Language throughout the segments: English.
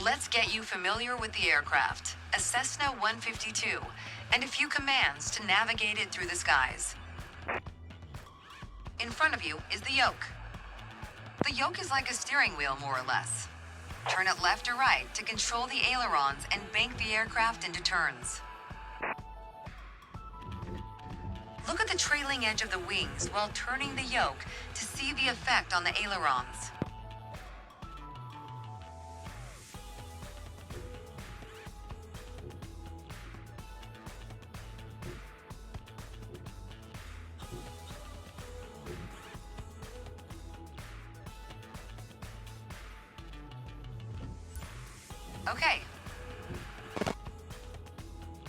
Let's get you familiar with the aircraft, a Cessna 152, and a few commands to navigate it through the skies. In front of you is the yoke. The yoke is like a steering wheel, more or less. Turn it left or right to control the ailerons and bank the aircraft into turns. Look at the trailing edge of the wings while turning the yoke to see the effect on the ailerons. Okay.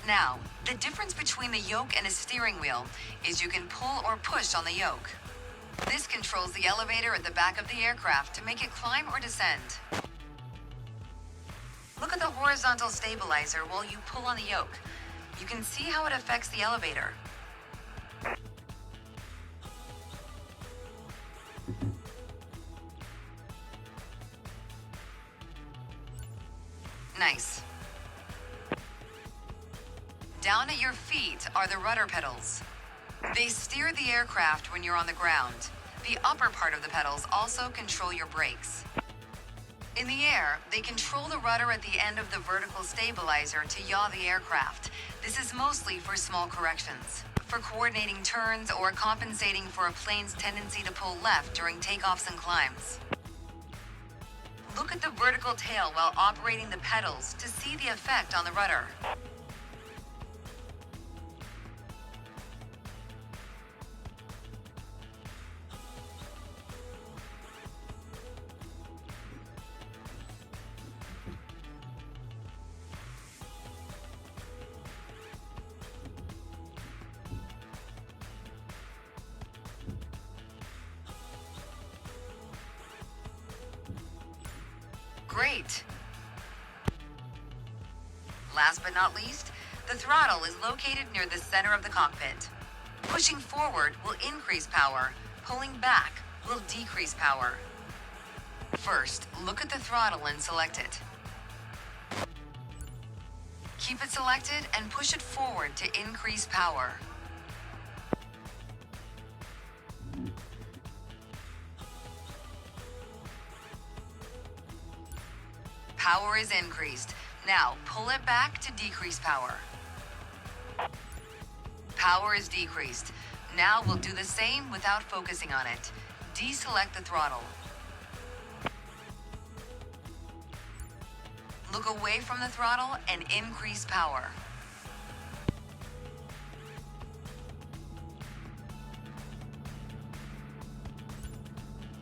Now, the difference between the yoke and a steering wheel is you can pull or push on the yoke. This controls the elevator at the back of the aircraft to make it climb or descend. Look at the horizontal stabilizer while you pull on the yoke. You can see how it affects the elevator. Nice. Down at your feet are the rudder pedals. They steer the aircraft when you're on the ground. The upper part of the pedals also control your brakes. In the air, they control the rudder at the end of the vertical stabilizer to yaw the aircraft. This is mostly for small corrections, for coordinating turns or compensating for a plane's tendency to pull left during takeoffs and climbs. Look at the vertical tail while operating the pedals to see the effect on the rudder. Great. Last but not least, the throttle is located near the center of the cockpit. Pushing forward will increase power. Pulling back will decrease power. First, look at the throttle and select it. Keep it selected and push it forward to increase power. Power is increased. Now, pull it back to decrease power. Power is decreased. Now we'll do the same without focusing on it. Deselect the throttle. Look away from the throttle and increase power.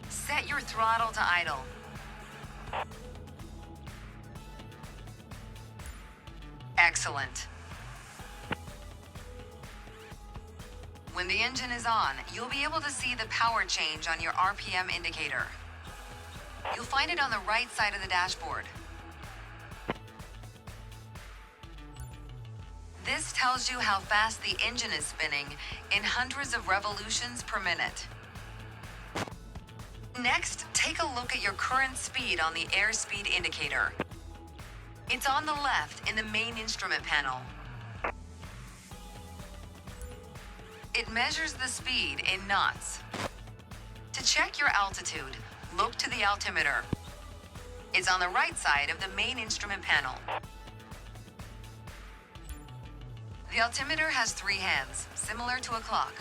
Set your throttle to idle. Excellent. When the engine is on, you'll be able to see the power change on your RPM indicator. You'll find it on the right side of the dashboard. This tells you how fast the engine is spinning in hundreds of revolutions per minute. Next, take a look at your current speed on the airspeed indicator. It's on the left in the main instrument panel. It measures the speed in knots. To check your altitude, look to the altimeter. It's on the right side of the main instrument panel. The altimeter has 3 hands, similar to a clock.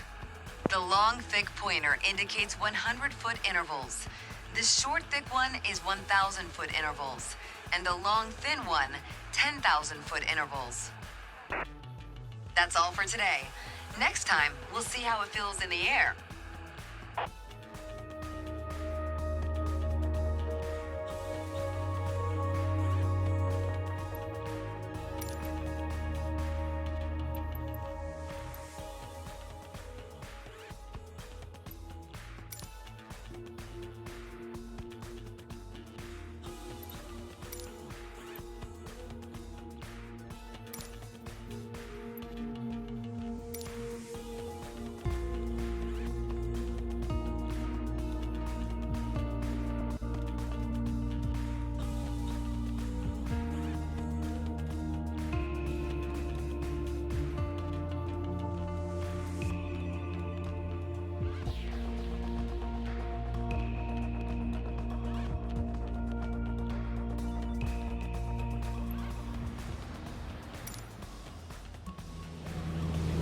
The long, thick pointer indicates 100-foot intervals. The short, thick one is 1,000-foot intervals. And the long, thin one, 10,000-foot intervals. That's all for today. Next time, we'll see how it feels in the air.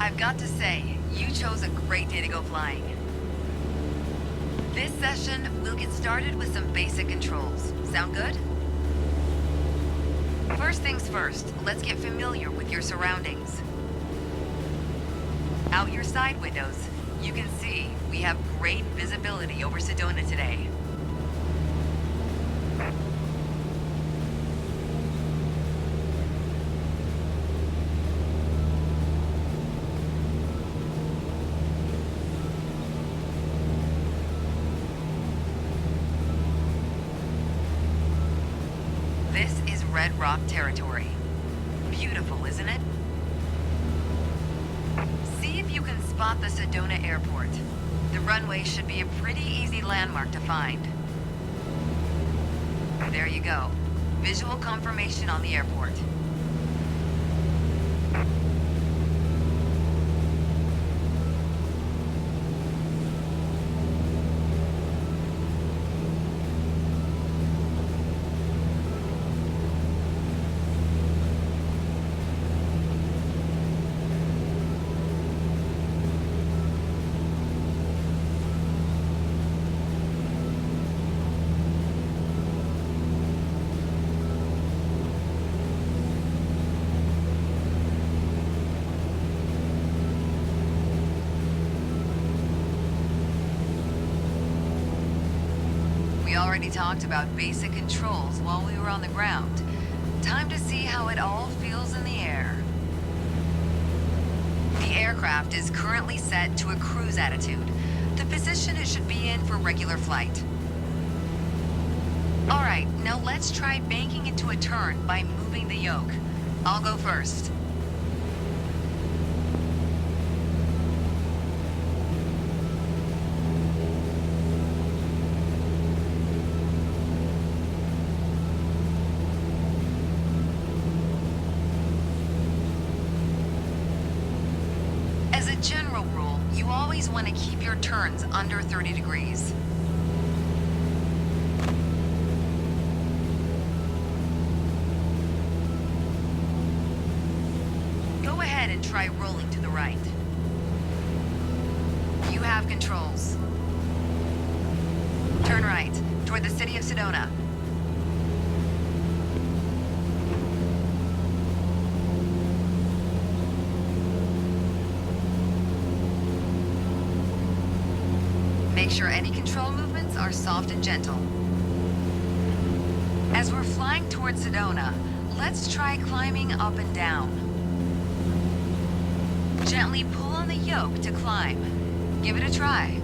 I've got to say, you chose a great day to go flying. This session, we'll get started with some basic controls. Sound good? First things first, let's get familiar with your surroundings. Out your side windows, you can see we have great visibility over Sedona today. This is Red Rock territory. Beautiful, isn't it? See if you can spot the Sedona Airport. The runway should be a pretty easy landmark to find. There you go. Visual confirmation on the airport. We already talked about basic controls while we were on the ground. Time to see how it all feels in the air. The aircraft is currently set to a cruise attitude, the position it should be in for regular flight. All right, now let's try banking into a turn by moving the yoke. I'll go first. As a general rule, you always want to keep your turns under 30 degrees. Go ahead and try rolling to the right. You have controls. Turn right, toward the city of Sedona. Make sure any control movements are soft and gentle. As we're flying towards Sedona, let's try climbing up and down. Gently pull on the yoke to climb. Give it a try.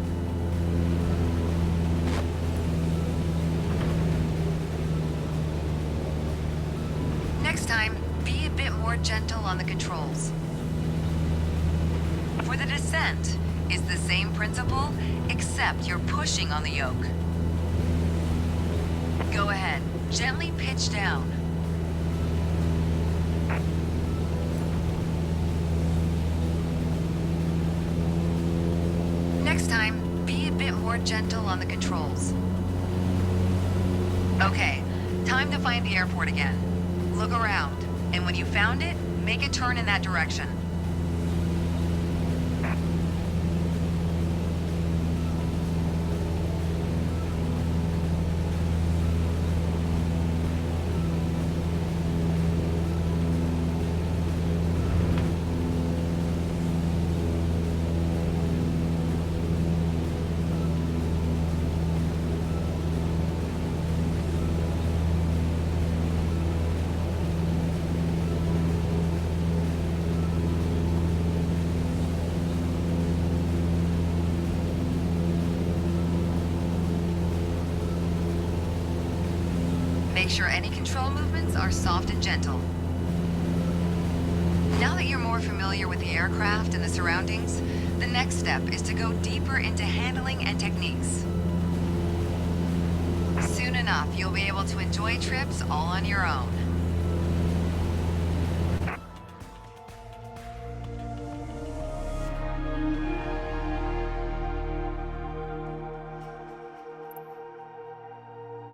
Next time, be a bit more gentle on the controls. For the descent, it's the same principle, except you're pushing on the yoke. Go ahead, gently pitch down. Next time, be a bit more gentle on the controls. Okay, time to find the airport again. Look around, and when you found it, make a turn in that direction. Make sure any control movements are soft and gentle. Now that you're more familiar with the aircraft and the surroundings, the next step is to go deeper into handling and techniques. Soon enough, you'll be able to enjoy trips all on your own.